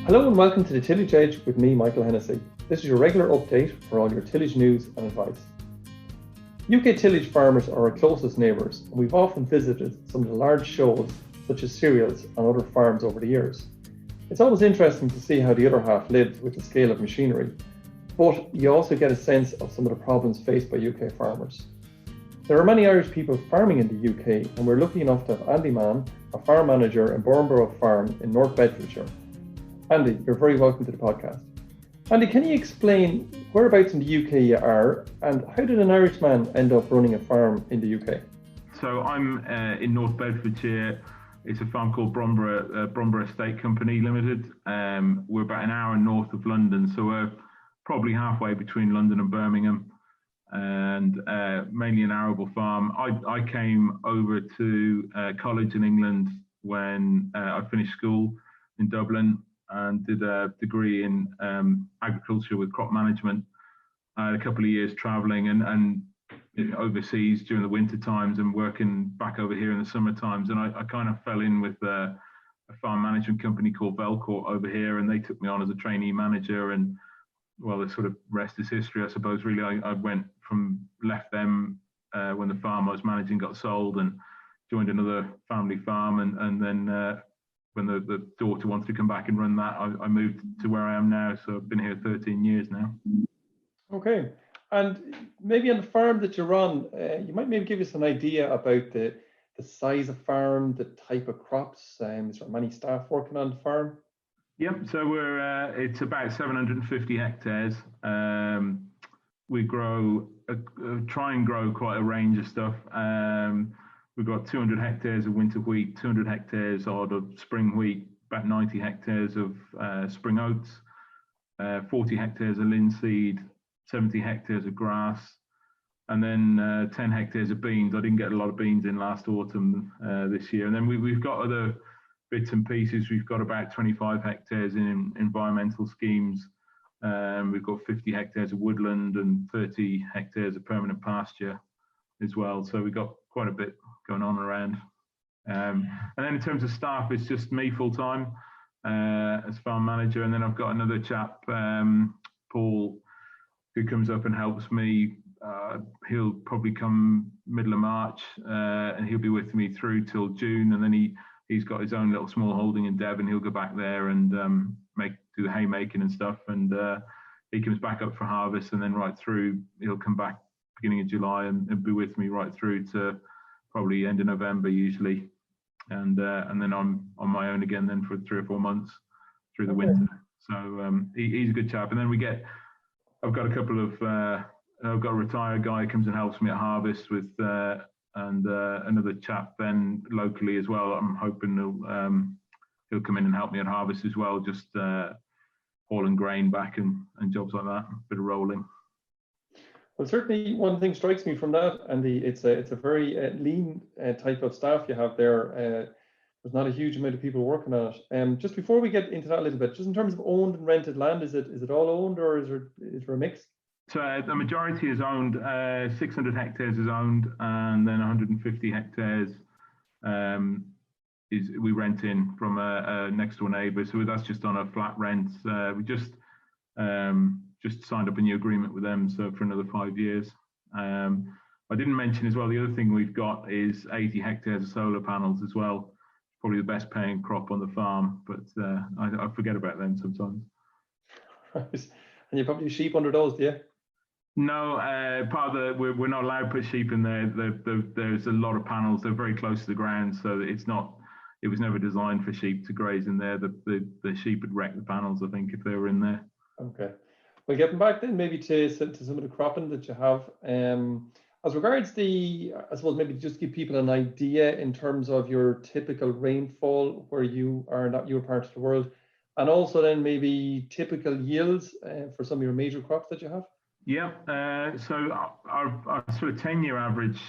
Hello and welcome to the Tillage Edge with me, Michael Hennessy. This is your regular update for all your tillage news and advice. UK tillage farmers are our closest neighbours, and we've often visited some of the large shows such as cereals on other farms over the years. It's always interesting to see how the other half lives with the scale of machinery, but you also get a sense of some of the problems faced by UK farmers. There are many Irish people farming in the UK, and we're lucky enough to have Andy Mahon, a farm manager in Bromborough Farm in North Bedfordshire. Andy, you're very welcome to the podcast. Andy, can you explain whereabouts in the UK you are, and how did an Irishman end up running a farm in the UK? So I'm in North Bedfordshire. It's a farm called Bromborough Estate Company Limited. We're about an hour north of London, so we're probably halfway between London and Birmingham, and mainly an arable farm. I came over to college in England when I finished school in Dublin, and did a degree in agriculture with crop management. I had a couple of years traveling and overseas during the winter times and working back over here in the summer times. And I kind of fell in with a farm management company called Belcourt over here, and they took me on as a trainee manager. And well, the sort of rest is history, I suppose. Really, I left them when the farm I was managing got sold, and joined another family farm, and then when the daughter wanted to come back and run that, I moved to where I am now. So I've been here 13 years now. Okay. And maybe on the farm that you're on, you might maybe give us an idea about the size of farm, the type of crops. Is there many staff working on the farm? Yep. So it's about 750 hectares. We try and grow quite a range of stuff. We've got 200 hectares of winter wheat, 200 hectares odd of spring wheat, about 90 hectares of spring oats, 40 hectares of linseed, 70 hectares of grass, and then 10 hectares of beans. I didn't get a lot of beans in last autumn this year. And then we've got other bits and pieces. We've got about 25 hectares in environmental schemes. We've got 50 hectares of woodland and 30 hectares of permanent pasture as well. So we've got quite a bit going on around. And then in terms of staff, it's just me full time as farm manager. And then I've got another chap, Paul, who comes up and helps me. He'll probably come middle of March, and he'll be with me through till June. And then he's got his own little small holding in Devon. He'll go back there and do the haymaking and stuff. And he comes back up for harvest, and then right through, he'll come back beginning of July and be with me right through to probably end of November usually, and then I'm on my own again then for 3 or 4 months through the winter. So he's a good chap. And then I've got a couple of I've got a retired guy who comes and helps me at harvest with and another chap then locally as well. I'm hoping he'll come in and help me at harvest as well, just hauling grain back and jobs like that, a bit of rolling. Well, certainly one thing strikes me from that, Andy, it's a very lean type of staff you have there. There's not a huge amount of people working on it. Just before we get into that a little bit, just in terms of owned and rented land, is it all owned, or is there a mix? So the majority is owned. 600 hectares is owned, and then 150 hectares we rent in from a next door neighbour. So that's just on a flat rent. We just signed up a new agreement with them, so for another 5 years. I didn't mention as well, the other thing we've got is 80 hectares of solar panels as well. Probably the best paying crop on the farm, but I forget about them sometimes. And you probably sheep under those, do you? No, we're not allowed to put sheep in there. There's a lot of panels. They're very close to the ground, so it was never designed for sheep to graze in there. The sheep would wreck the panels, I think, if they were in there. Okay. Well, getting back then maybe to some of the cropping that you have, as regards I suppose maybe just give people an idea in terms of your typical rainfall where you are, not your part of the world, and also then maybe typical yields for some of your major crops that you have. Yeah, so our sort of 10-year average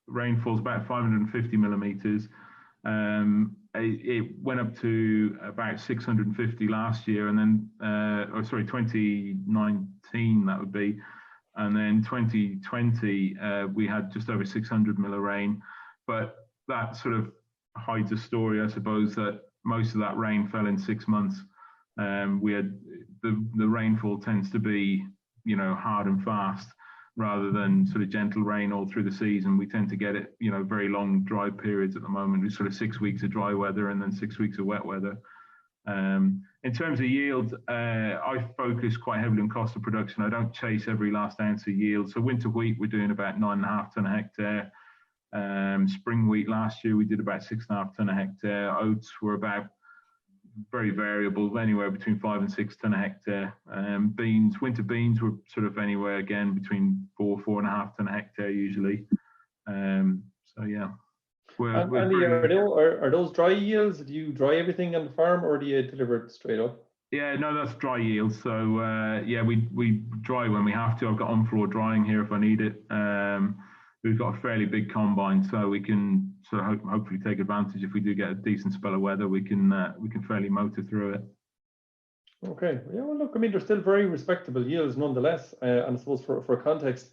rainfall is about 550 millimetres. It went up to about 650 last year, and then 2019 that would be, and then 2020 we had just over 600 mil of rain. But that sort of hides a story, I suppose, that most of that rain fell in 6 months. We had the rainfall tends to be, hard and fast rather than sort of gentle rain all through the season. We tend to get it, very long dry periods at the moment. It's sort of 6 weeks of dry weather and then 6 weeks of wet weather. In terms of yield, I focus quite heavily on cost of production. I don't chase every last ounce of yield. So winter wheat, we're doing about 9.5 tonne a hectare. Spring wheat last year, we did about 6.5 tonne a hectare. Oats were about very variable, anywhere between 5 and 6 tonne a hectare. Winter beans were sort of anywhere again between 4.5 tonne a hectare usually. So yeah. Andy, are those dry yields? Do you dry everything on the farm, or do you deliver it straight up? Yeah, no, that's dry yield. So yeah, we dry when we have to. I've got on-floor drying here if I need it. We've got a fairly big combine, so we can sort of hopefully take advantage if we do get a decent spell of weather. We can fairly motor through it. Okay. Yeah. Well, look, I mean, they're still very respectable yields nonetheless. And I suppose for context,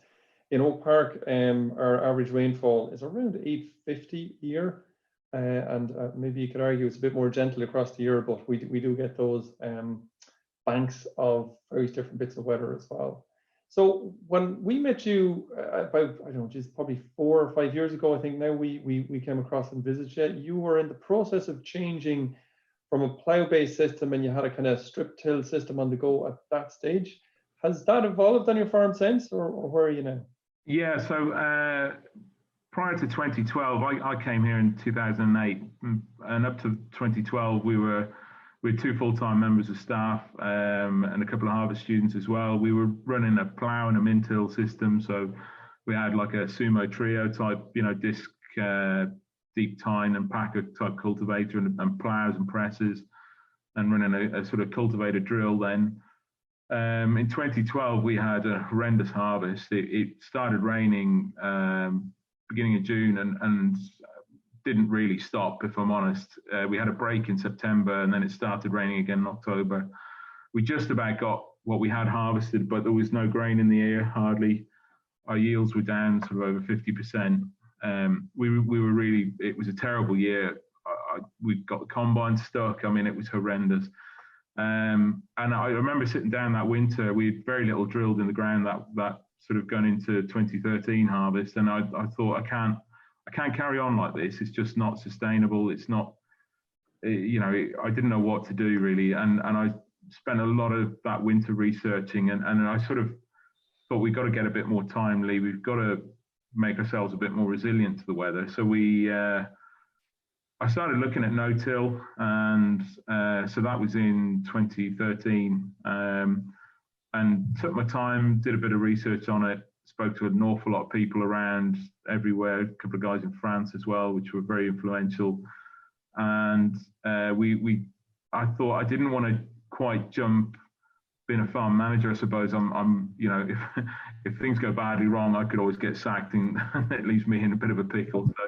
in Oak Park, our average rainfall is around 850 a year, and maybe you could argue it's a bit more gentle across the year, but we do get those banks of various different bits of weather as well. So when we met you about, I don't know, just probably 4 or 5 years ago, I think now we came across and visited you. You were in the process of changing from a plough-based system, and you had a kind of strip till system on the go at that stage. Has that evolved on your farm since, or where are you now? Yeah, so prior to 2012, I came here in 2008, and up to 2012, we had 2 full-time members of staff and a couple of harvest students as well. We were running a plough and a min-till system, so we had like a sumo trio type, disc, deep tine and packer type cultivator, and ploughs and presses, and running a sort of cultivator drill then. In 2012, we had a horrendous harvest. It started raining beginning of June and didn't really stop, if I'm honest. We had a break in September, and then it started raining again in October. We just about got what we had harvested, but there was no grain in the air, hardly. Our yields were down sort of over 50%. It was a terrible year. We got the combine stuck. I mean, it was horrendous. And I remember sitting down that winter. We had very little drilled in the ground that sort of gone into 2013 harvest, and I thought, I can't carry on like this. It's just not sustainable. It's not, I didn't know what to do really, and I spent a lot of that winter researching, and I sort of thought we've got to get a bit more timely. We've got to make ourselves a bit more resilient to the weather. So I started looking at no-till, and so that was in 2013, and took my time, did a bit of research on it, spoke to an awful lot of people around everywhere, a couple of guys in France as well, which were very influential. And I thought I didn't want to quite jump being a farm manager. I suppose if things go badly wrong, I could always get sacked, and it leaves me in a bit of a pickle. So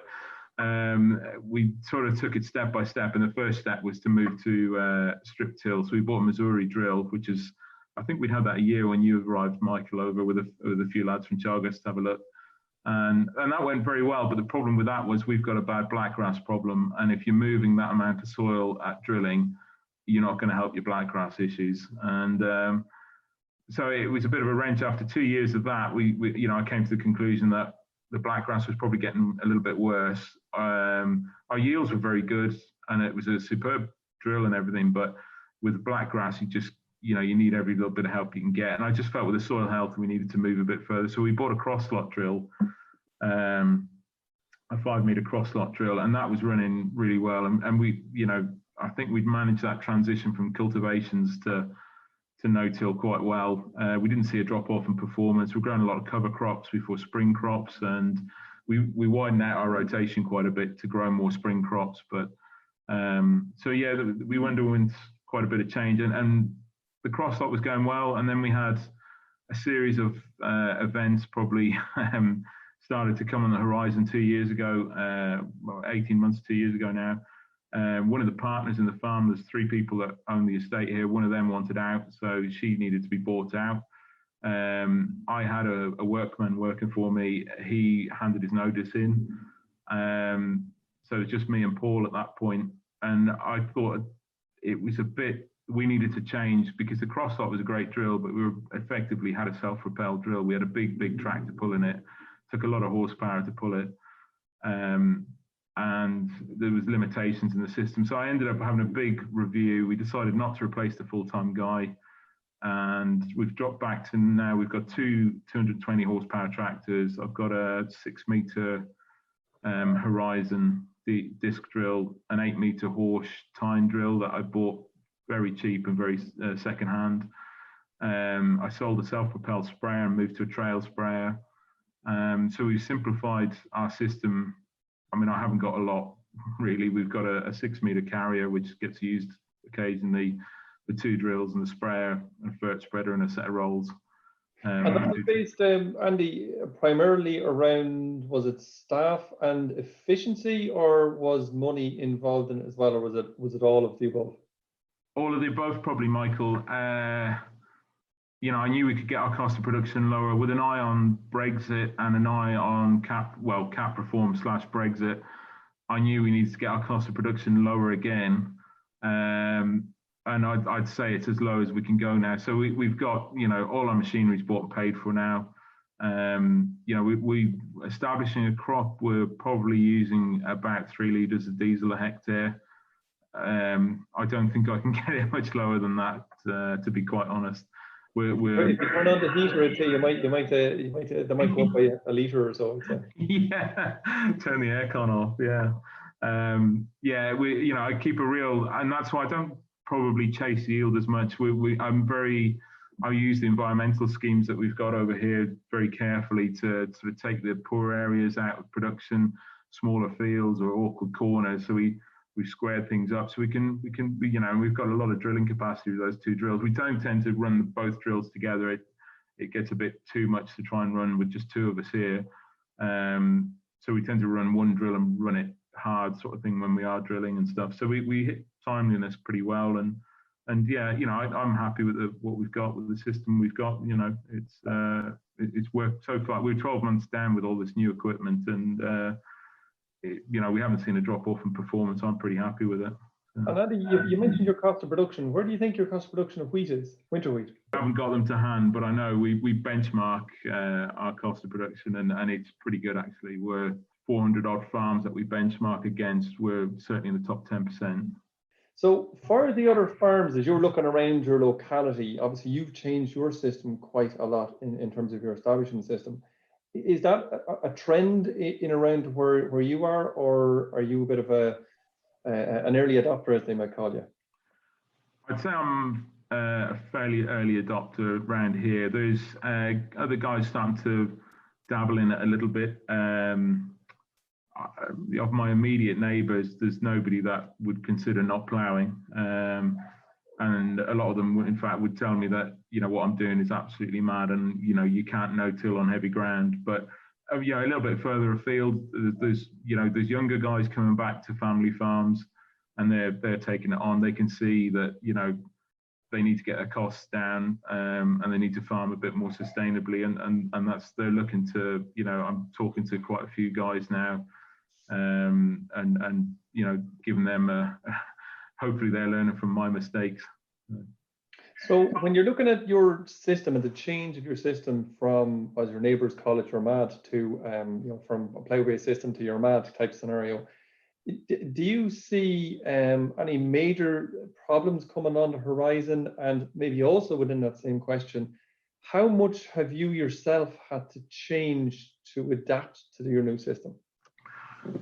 we sort of took it step by step, and the first step was to move to strip till. So we bought a Missouri drill, which is, I think we'd had that a year when you arrived, Michael, over with a few lads from Chargos to have a look, and that went very well. But the problem with that was we've got a bad blackgrass problem, and if you're moving that amount of soil at drilling, you're not going to help your blackgrass issues. And so it was a bit of a wrench. After 2 years of that, I came to the conclusion that the blackgrass was probably getting a little bit worse. Our yields were very good, and it was a superb drill and everything, but with blackgrass, you need every little bit of help you can get. And I just felt with the soil health, we needed to move a bit further. So we bought a cross slot drill, a 5 meter cross slot drill, and that was running really well. And we, I think we'd managed that transition from cultivations to no-till quite well. We didn't see a drop off in performance. We're growing a lot of cover crops before spring crops, and we widened out our rotation quite a bit to grow more spring crops. But so yeah, we underwent quite a bit of change, and the cross lot was going well. And then we had a series of events probably started to come on the horizon 2 years ago, 18 months, 2 years ago now. One of the partners in the farm, there's 3 people that own the estate here. One of them wanted out, so she needed to be bought out. I had a workman working for me. He handed his notice in. So it's just me and Paul at that point. And I thought it was a bit we needed to change because the cross-lot was a great drill, but we were effectively had a self-propelled drill. We had a big tractor pulling it. Took a lot of horsepower to pull it. And there was limitations in the system. So I ended up having a big review. We decided not to replace the full-time guy. And we've dropped back to now we've got two 220 horsepower tractors. I've got a 6-meter Horizon disc drill, an 8-meter Horsch tine drill that I bought very cheap and very second-hand. I sold a self-propelled sprayer and moved to a trail sprayer. So we've simplified our system. I mean, I haven't got a lot really. We've got a 6-meter carrier which gets used occasionally, the 2 drills and the sprayer, a vert spreader and a set of rolls. And that was based, Andy, primarily around, was it staff and efficiency, or was money involved in it as well, or was it all of the above? All of the above, probably, Michael. You know, I knew we could get our cost of production lower with an eye on Brexit and an eye on cap reform / Brexit. I knew we needed to get our cost of production lower again. And I'd say it's as low as we can go now. So we've got, you know, all our machinery's bought and paid for now. You know, we establishing a crop, we're probably using about 3 litres of diesel a hectare. I don't think I can get it much lower than that, to be quite honest. We're if you turn on the heater, I'd say they might go up by a litre or so. Yeah, turn the aircon off. Yeah, yeah. You know, I keep a real, and that's why I don't probably chase yield as much. I use the environmental schemes that we've got over here very carefully to sort of take the poor areas out of production, smaller fields or awkward corners. So we've squared things up so we can, you know, we've got a lot of drilling capacity with those 2 drills. We don't tend to run both drills together. It gets a bit too much to try and run with just 2 of us here. So we tend to run 1 drill and run it hard sort of thing when we are drilling and stuff. So we hit timeliness pretty well, and yeah, you know, I'm happy with what we've got with the system we've got. You know, it's worked so far. We're 12 months down with all this new equipment, and you know, we haven't seen a drop off in performance. I'm pretty happy with it. And Andy, you mentioned your cost of production. Where do you think your cost of production of wheat is, winter wheat? I haven't got them to hand, but I know we benchmark our cost of production, and it's pretty good actually. We're 400 odd farms that we benchmark against. We're certainly in the top 10%. So for the other farms, as you're looking around your locality, obviously you've changed your system quite a lot in terms of your establishment system. Is that a trend in around where you are, or are you a bit of an early adopter, as they might call you? I'd say I'm a fairly early adopter around here. There's other guys starting to dabble in it a little bit. Of my immediate neighbours, there's nobody that would consider not ploughing. And a lot of them, in fact, would tell me that, you know, what I'm doing is absolutely mad, and, you know, you can't no-till on heavy ground. But, you know, a little bit further afield, there's younger guys coming back to family farms, and they're taking it on. They can see that, you know, they need to get their costs down, and they need to farm a bit more sustainably. And that's, they're looking to, you know, I'm talking to quite a few guys now, and you know, giving them hopefully they're learning from my mistakes. So when you're looking at your system and the change of your system from, as your neighbours call it, your MAD, to you know, from a plough-based system to your MAD type scenario, do you see any major problems coming on the horizon? And maybe also within that same question, how much have you yourself had to change to adapt to your new system?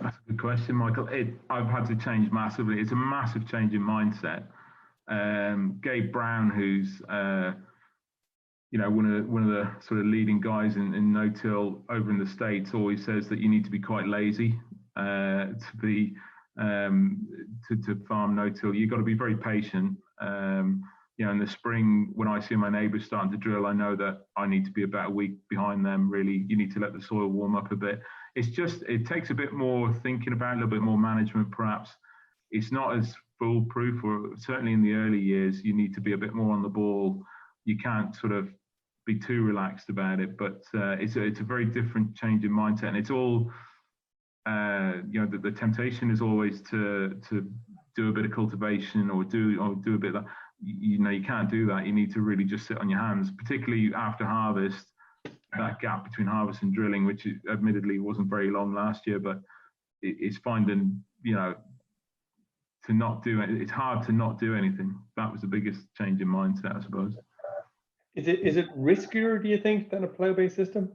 That's a good question, Michael. I've had to change massively. It's a massive change in mindset. Gabe Brown, who's you know, one of the sort of leading guys in no-till over in the States, always says that you need to be quite lazy to farm no-till. You've got to be very patient. You know, in the spring, when I see my neighbours starting to drill, I know that I need to be about a week behind them. Really, you need to let the soil warm up a bit. It's just, it takes a bit more thinking about, a little bit more management perhaps. It's not as foolproof, or certainly in the early years, you need to be a bit more on the ball. You can't sort of be too relaxed about it, but it's a very different change in mindset. And it's all, you know, the temptation is always to do a bit of cultivation or do a bit of that. you can't do that. You need to really just sit on your hands, particularly after harvest. That gap between harvest and drilling, which admittedly wasn't very long last year, but it's finding, to not do it. It's hard to not do anything. That was the biggest change in mindset, I suppose. Is it riskier, do you think, than a plough-based system?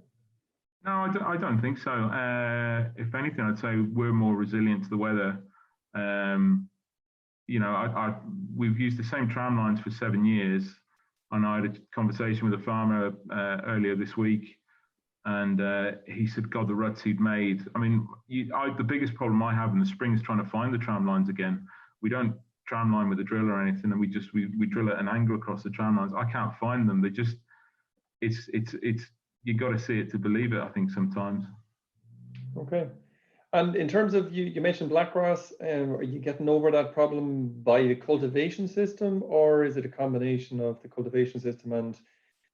No, I don't think so. If anything, I'd say we're more resilient to the weather. We've used the same tram lines for 7 years, and I had a conversation with a farmer earlier this week, and he said, God, the ruts he'd made. I mean, the biggest problem I have in the spring is trying to find the tram lines again. We don't tram line with a drill or anything, and we drill at an angle across the tram lines. I can't find them. It's you got to see it to believe it, I think, sometimes. Okay. And in terms of, you mentioned blackgrass, are you getting over that problem by the cultivation system, or is it a combination of the cultivation system and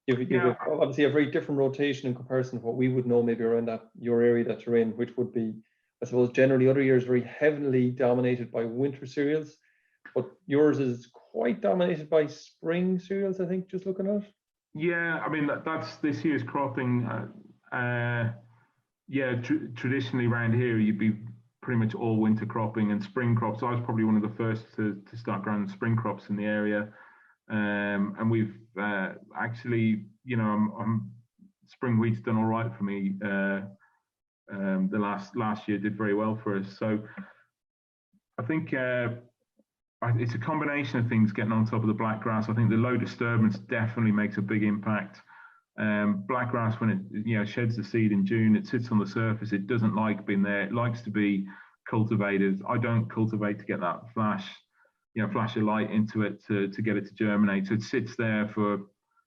you've obviously a very different rotation in comparison to what we would know maybe around your area that you're in, which would be, I suppose, generally other years very heavily dominated by winter cereals, but yours is quite dominated by spring cereals, I think, just looking at. Yeah, I mean, that's this year's cropping. Traditionally around here, you'd be pretty much all winter cropping and spring crops. I was probably one of the first to start growing spring crops in the area. And we've actually, spring wheat's done all right for me. The last year did very well for us. So I think it's a combination of things getting on top of the blackgrass. I think the low disturbance definitely makes a big impact. Blackgrass, when it sheds the seed in June, it sits on the surface. It doesn't like being there. It likes to be cultivated. I don't cultivate to get that flash of light into it to get it to germinate. So it sits there for,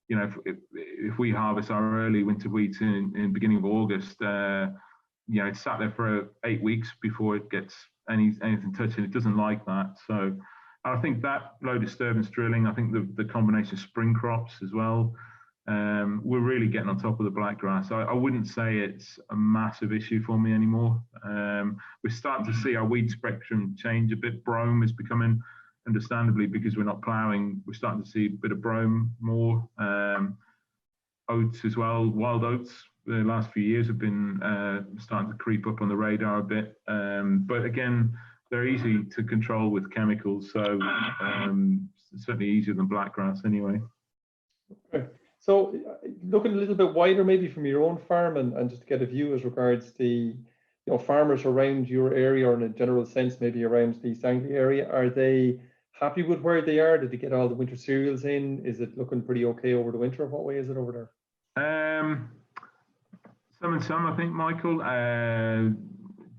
if we harvest our early winter wheat in beginning of August, it's sat there for 8 weeks before it gets anything touching. It doesn't like that. So I think that low disturbance drilling, I think the combination of spring crops as well, we're really getting on top of the blackgrass. I wouldn't say it's a massive issue for me anymore. We're starting to see our weed spectrum change a bit. Brome is becoming, understandably, because we're not ploughing, we're starting to see a bit of brome more. Oats as well, wild oats, the last few years have been starting to creep up on the radar a bit. But again, they're easy to control with chemicals, so certainly easier than blackgrass anyway. Okay. So looking a little bit wider maybe from your own farm and just to get a view as regards the farmers around your area, or in a general sense maybe around the East Anglia area, are they happy with where they are? Did they get all the winter cereals in? Is it looking pretty okay over the winter? What way is it over there? Some and some, I think, Michael.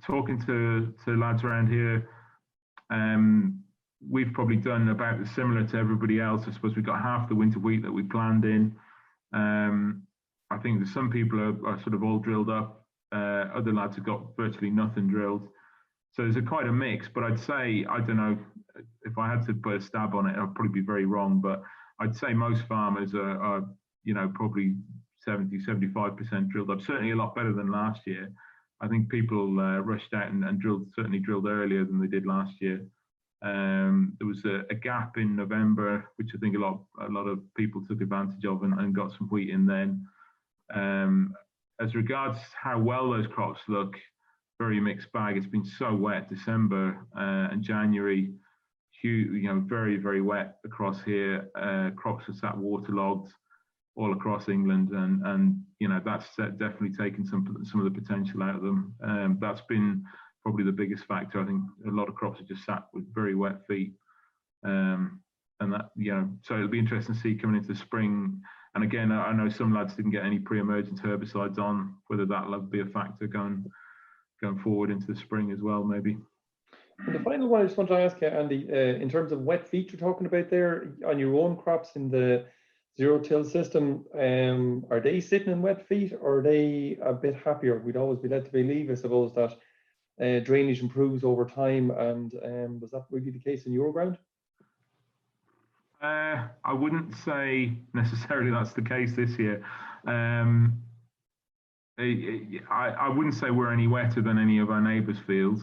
Talking to lads around here, we've probably done about similar to everybody else. I suppose we've got half the winter wheat that we planned in. I think that some people are sort of all drilled up. Other lads have got virtually nothing drilled. So there's quite a mix, but I'd say, I don't know, if I had to put a stab on it, I'd probably be very wrong, but I'd say most farmers are probably 70-75% drilled up, certainly a lot better than last year. I think people rushed out and certainly drilled earlier than they did last year. There was a gap in November, which I think a lot of people took advantage of and got some wheat in then. As regards how well those crops look, very mixed bag. It's been so wet, December and January, very, very wet across here. Crops are sat waterlogged all across England, and that's definitely taken some of the potential out of them. That's been probably the biggest factor. I think a lot of crops are just sat with very wet feet, and that so it'll be interesting to see coming into the spring. And again, I know some lads didn't get any pre-emergent herbicides on, whether that'll be a factor going forward into the spring as well, maybe. And the final one I just want to ask you, Andy, in terms of wet feet you're talking about there on your own crops in the zero-till system, are they sitting in wet feet, or are they a bit happier? We'd always be led to believe, I suppose, that drainage improves over time, and was that really the case in your ground? I wouldn't say necessarily that's the case this year. I wouldn't say we're any wetter than any of our neighbours' fields,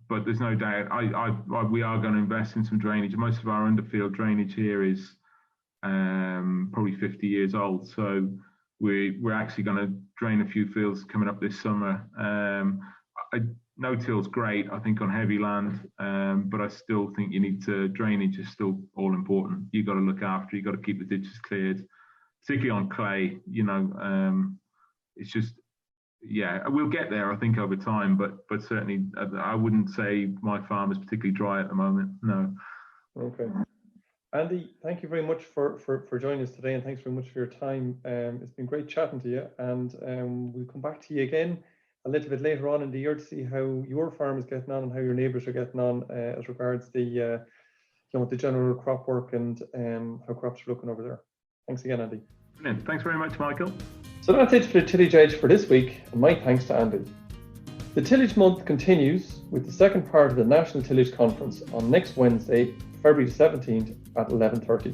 but there's no doubt we are going to invest in some drainage. Most of our underfield drainage here is probably 50 years old, so we're actually going to drain a few fields coming up this summer. No-till's great, I think, on heavy land, but I still think drainage is still all important. You've got to look after, you've got to keep the ditches cleared, particularly on clay. It's just, yeah, we'll get there, I think, over time, but certainly I wouldn't say my farm is particularly dry at the moment, no. Okay. Andy, thank you very much for joining us today, and thanks very much for your time. It's been great chatting to you, and we'll come back to you again a little bit later on in the year to see how your farm is getting on and how your neighbours are getting on as regards the general crop work and how crops are looking over there. Thanks again, Andy. Brilliant. Thanks very much, Michael. So that's it for the Tillage Edge for this week, and my thanks to Andy. The Tillage Month continues with the second part of the National Tillage Conference on next Wednesday, February 17th at 11:30.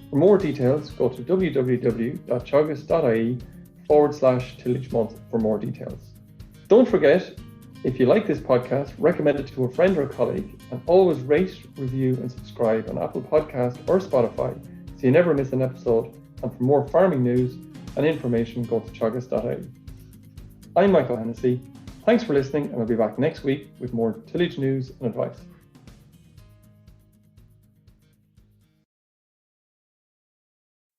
For more details, go to www.teagasc.ie/Tillage Month for more details. Don't forget, if you like this podcast, recommend it to a friend or colleague, and always rate, review and subscribe on Apple Podcasts or Spotify so you never miss an episode. And for more farming news and information, go to teagasc.ie. I'm Michael Hennessy. Thanks for listening, and I'll be back next week with more tillage news and advice.